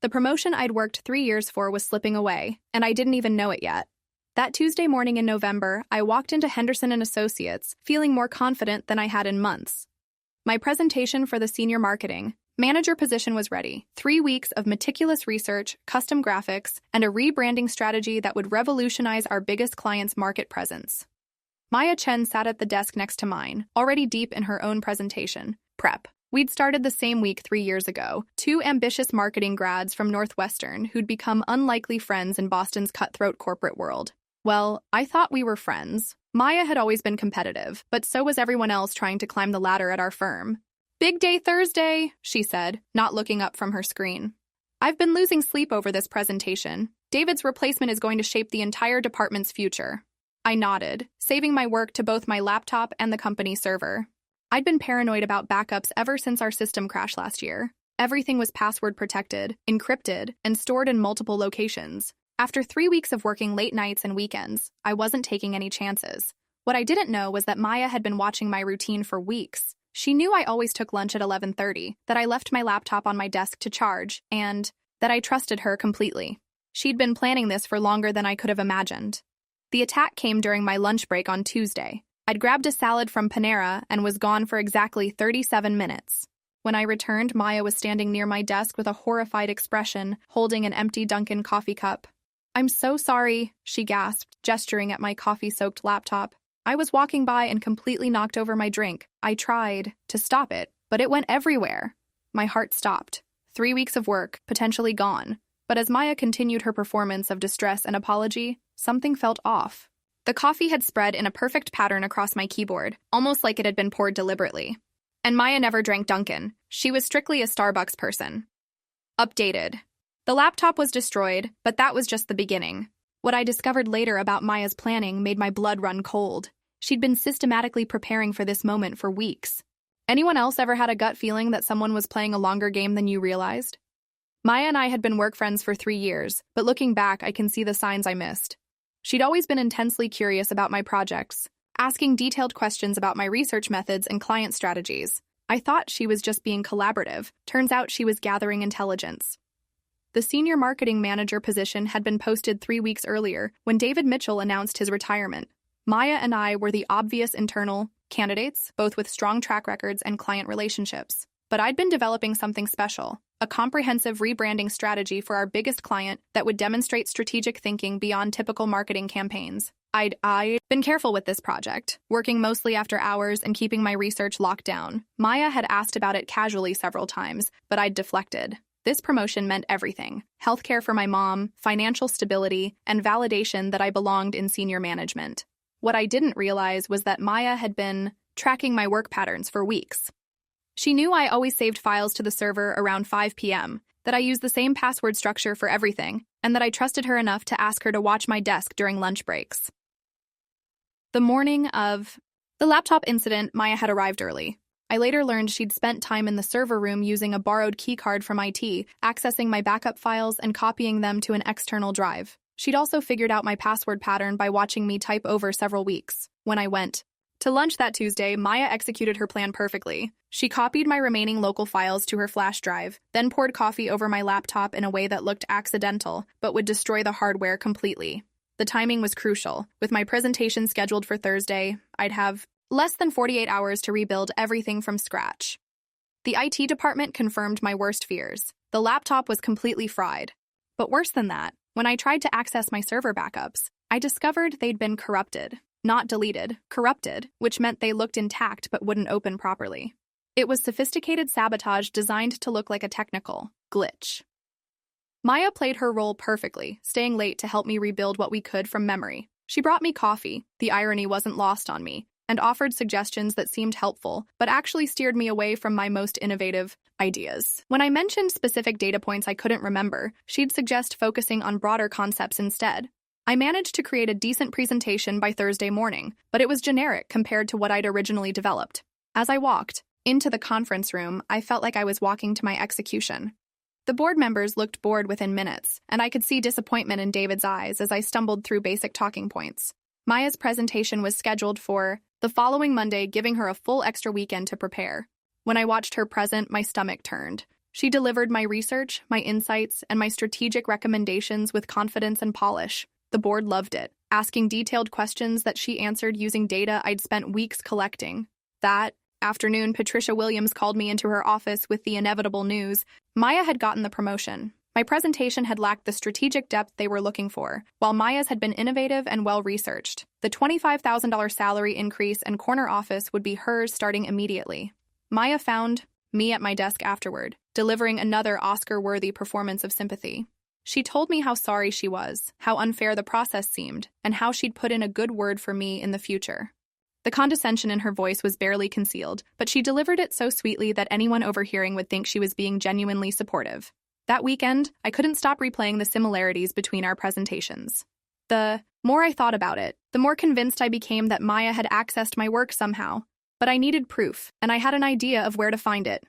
The promotion I'd worked 3 years for was slipping away, and I didn't even know it yet. That Tuesday morning in November, I walked into Henderson & Associates, feeling more confident than I had in months. My presentation for the senior marketing manager position was ready. 3 weeks of meticulous research, custom graphics, and a rebranding strategy that would revolutionize our biggest client's market presence. Maya Chen sat at the desk next to mine, already deep in her own presentation prep. We'd started the same week 3 years ago, two ambitious marketing grads from Northwestern who'd become unlikely friends in Boston's cutthroat corporate world. Well, I thought we were friends. Maya had always been competitive, but so was everyone else trying to climb the ladder at our firm. "Big day Thursday," she said, not looking up from her screen. "I've been losing sleep over this presentation. David's replacement is going to shape the entire department's future." I nodded, saving my work to both my laptop and the company server. I'd been paranoid about backups ever since our system crashed last year. Everything was password protected, encrypted, and stored in multiple locations. After 3 weeks of working late nights and weekends, I wasn't taking any chances. What I didn't know was that Maya had been watching my routine for weeks. She knew I always took lunch at 11:30, that I left my laptop on my desk to charge, and that I trusted her completely. She'd been planning this for longer than I could have imagined. The attack came during my lunch break on Tuesday. I'd grabbed a salad from Panera and was gone for exactly 37 minutes. When I returned, Maya was standing near my desk with a horrified expression, holding an empty Dunkin' coffee cup. "I'm so sorry," she gasped, gesturing at my coffee-soaked laptop. "I was walking by and completely knocked over my drink. I tried to stop it, but it went everywhere." My heart stopped. 3 weeks of work, potentially gone. But as Maya continued her performance of distress and apology, something felt off. The coffee had spread in a perfect pattern across my keyboard, almost like it had been poured deliberately. And Maya never drank Dunkin'. She was strictly a Starbucks person. Updated. The laptop was destroyed, but that was just the beginning. What I discovered later about Maya's planning made my blood run cold. She'd been systematically preparing for this moment for weeks. Anyone else ever had a gut feeling that someone was playing a longer game than you realized? Maya and I had been work friends for 3 years, but looking back, I can see the signs I missed. She'd always been intensely curious about my projects, asking detailed questions about my research methods and client strategies. I thought she was just being collaborative. Turns out she was gathering intelligence. The senior marketing manager position had been posted 3 weeks earlier when David Mitchell announced his retirement. Maya and I were the obvious internal candidates, both with strong track records and client relationships. But I'd been developing something special, a comprehensive rebranding strategy for our biggest client that would demonstrate strategic thinking beyond typical marketing campaigns. I'd been careful with this project, working mostly after hours and keeping my research locked down. Maya had asked about it casually several times, but I'd deflected. This promotion meant everything: healthcare for my mom, financial stability, and validation that I belonged in senior management. What I didn't realize was that Maya had been tracking my work patterns for weeks. She knew I always saved files to the server around 5 p.m., that I used the same password structure for everything, and that I trusted her enough to ask her to watch my desk during lunch breaks. The morning of the laptop incident, Maya had arrived early. I later learned she'd spent time in the server room using a borrowed keycard from IT, accessing my backup files and copying them to an external drive. She'd also figured out my password pattern by watching me type over several weeks. When I went to lunch that Tuesday, Maya executed her plan perfectly. She copied my remaining local files to her flash drive, then poured coffee over my laptop in a way that looked accidental, but would destroy the hardware completely. The timing was crucial. With my presentation scheduled for Thursday, I'd have less than 48 hours to rebuild everything from scratch. The IT department confirmed my worst fears. The laptop was completely fried. But worse than that, when I tried to access my server backups, I discovered they'd been corrupted. Not deleted, corrupted, which meant they looked intact but wouldn't open properly. It was sophisticated sabotage designed to look like a technical glitch. Maya played her role perfectly, staying late to help me rebuild what we could from memory. She brought me coffee, the irony wasn't lost on me, and offered suggestions that seemed helpful, but actually steered me away from my most innovative ideas. When I mentioned specific data points I couldn't remember, she'd suggest focusing on broader concepts instead. I managed to create a decent presentation by Thursday morning, but it was generic compared to what I'd originally developed. As I walked into the conference room, I felt like I was walking to my execution. The board members looked bored within minutes, and I could see disappointment in David's eyes as I stumbled through basic talking points. Maya's presentation was scheduled for the following Monday, giving her a full extra weekend to prepare. When I watched her present, my stomach turned. She delivered my research, my insights, and my strategic recommendations with confidence and polish. The board loved it, asking detailed questions that she answered using data I'd spent weeks collecting. That afternoon, Patricia Williams called me into her office with the inevitable news. Maya had gotten the promotion. My presentation had lacked the strategic depth they were looking for, while Maya's had been innovative and well-researched. The $25,000 salary increase and corner office would be hers starting immediately. Maya found me at my desk afterward, delivering another Oscar-worthy performance of sympathy. She told me how sorry she was, how unfair the process seemed, and how she'd put in a good word for me in the future. The condescension in her voice was barely concealed, but she delivered it so sweetly that anyone overhearing would think she was being genuinely supportive. That weekend, I couldn't stop replaying the similarities between our presentations. The more I thought about it, the more convinced I became that Maya had accessed my work somehow. But I needed proof, and I had an idea of where to find it.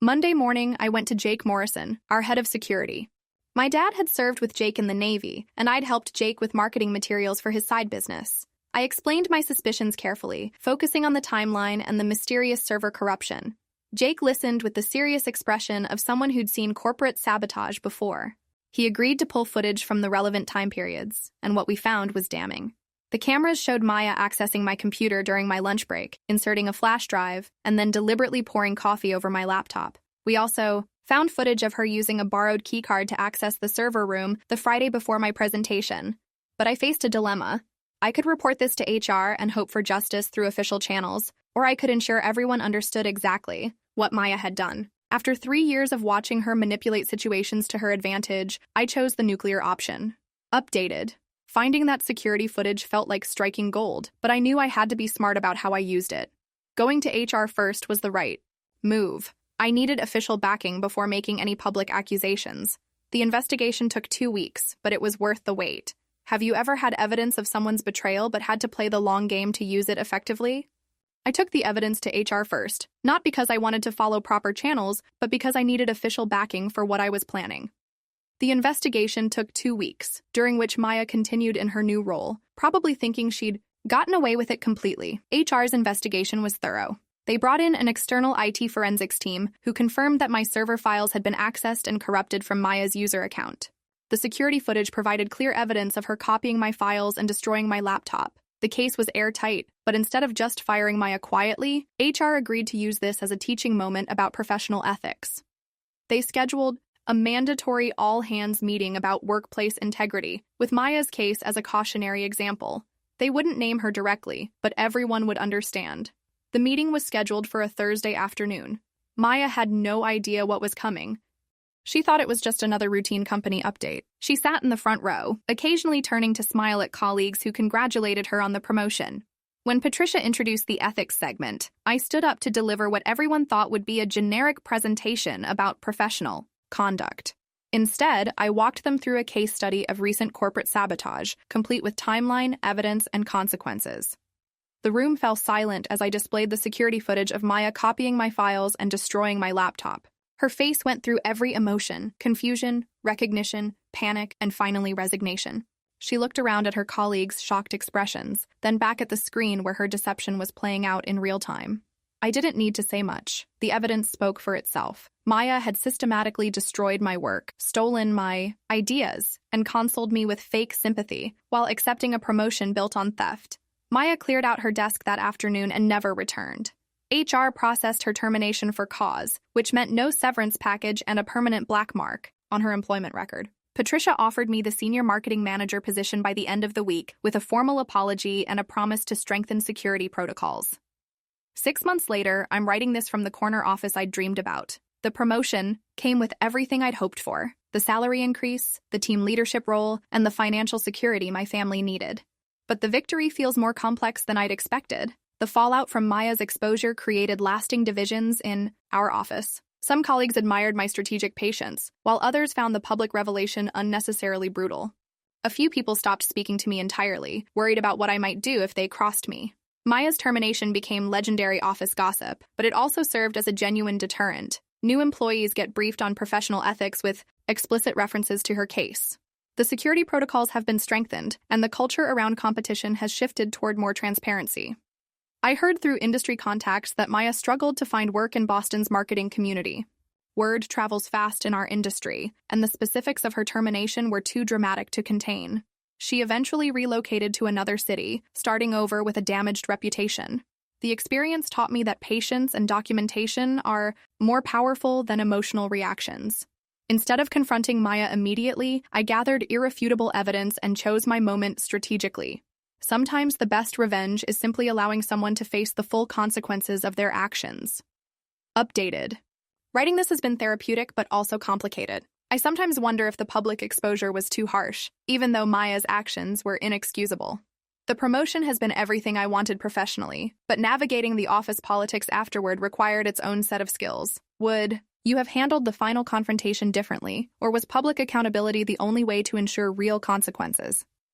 Monday morning, I went to Jake Morrison, our head of security. My dad had served with Jake in the Navy, and I'd helped Jake with marketing materials for his side business. I explained my suspicions carefully, focusing on the timeline and the mysterious server corruption. Jake listened with the serious expression of someone who'd seen corporate sabotage before. He agreed to pull footage from the relevant time periods, and what we found was damning. The cameras showed Maya accessing my computer during my lunch break, inserting a flash drive, and then deliberately pouring coffee over my laptop. We also found footage of her using a borrowed keycard to access the server room the Friday before my presentation. But I faced a dilemma. I could report this to HR and hope for justice through official channels, or I could ensure everyone understood exactly what Maya had done. After 3 years of watching her manipulate situations to her advantage, I chose the nuclear option. Updated. Finding that security footage felt like striking gold, but I knew I had to be smart about how I used it. Going to HR first was the right move. I needed official backing before making any public accusations. The investigation took 2 weeks, but it was worth the wait. Have you ever had evidence of someone's betrayal but had to play the long game to use it effectively? I took the evidence to HR first, not because I wanted to follow proper channels, but because I needed official backing for what I was planning. The investigation took 2 weeks, during which Maya continued in her new role, probably thinking she'd gotten away with it completely. HR's investigation was thorough. They brought in an external IT forensics team who confirmed that my server files had been accessed and corrupted from Maya's user account. The security footage provided clear evidence of her copying my files and destroying my laptop. The case was airtight, but instead of just firing Maya quietly, HR agreed to use this as a teaching moment about professional ethics. They scheduled a mandatory all-hands meeting about workplace integrity, with Maya's case as a cautionary example. They wouldn't name her directly, but everyone would understand. The meeting was scheduled for a Thursday afternoon. Maya had no idea what was coming. She thought it was just another routine company update. She sat in the front row, occasionally turning to smile at colleagues who congratulated her on the promotion. When Patricia introduced the ethics segment, I stood up to deliver what everyone thought would be a generic presentation about professional conduct. Instead, I walked them through a case study of recent corporate sabotage, complete with timeline, evidence, and consequences. The room fell silent as I displayed the security footage of Maya copying my files and destroying my laptop. Her face went through every emotion: confusion, recognition, panic, and finally resignation. She looked around at her colleagues' shocked expressions, then back at the screen where her deception was playing out in real time. I didn't need to say much. The evidence spoke for itself. Maya had systematically destroyed my work, stolen my ideas, and consoled me with fake sympathy while accepting a promotion built on theft. Maya cleared out her desk that afternoon and never returned. HR processed her termination for cause, which meant no severance package and a permanent black mark on her employment record. Patricia offered me the senior marketing manager position by the end of the week, with a formal apology and a promise to strengthen security protocols. 6 months later, I'm writing this from the corner office I'd dreamed about. The promotion came with everything I'd hoped for: the salary increase, the team leadership role, and the financial security my family needed. But the victory feels more complex than I'd expected. The fallout from Maya's exposure created lasting divisions in our office. Some colleagues admired my strategic patience, while others found the public revelation unnecessarily brutal. A few people stopped speaking to me entirely, worried about what I might do if they crossed me. Maya's termination became legendary office gossip, but it also served as a genuine deterrent. New employees get briefed on professional ethics with explicit references to her case. The security protocols have been strengthened, and the culture around competition has shifted toward more transparency. I heard through industry contacts that Maya struggled to find work in Boston's marketing community. Word travels fast in our industry, and the specifics of her termination were too dramatic to contain. She eventually relocated to another city, starting over with a damaged reputation. The experience taught me that patience and documentation are more powerful than emotional reactions. Instead of confronting Maya immediately, I gathered irrefutable evidence and chose my moment strategically. Sometimes the best revenge is simply allowing someone to face the full consequences of their actions. Updated. Writing this has been therapeutic but also complicated. I sometimes wonder if the public exposure was too harsh, even though Maya's actions were inexcusable. The promotion has been everything I wanted professionally, but navigating the office politics afterward required its own set of skills. Would you have handled the final confrontation differently, or was public accountability the only way to ensure real consequences?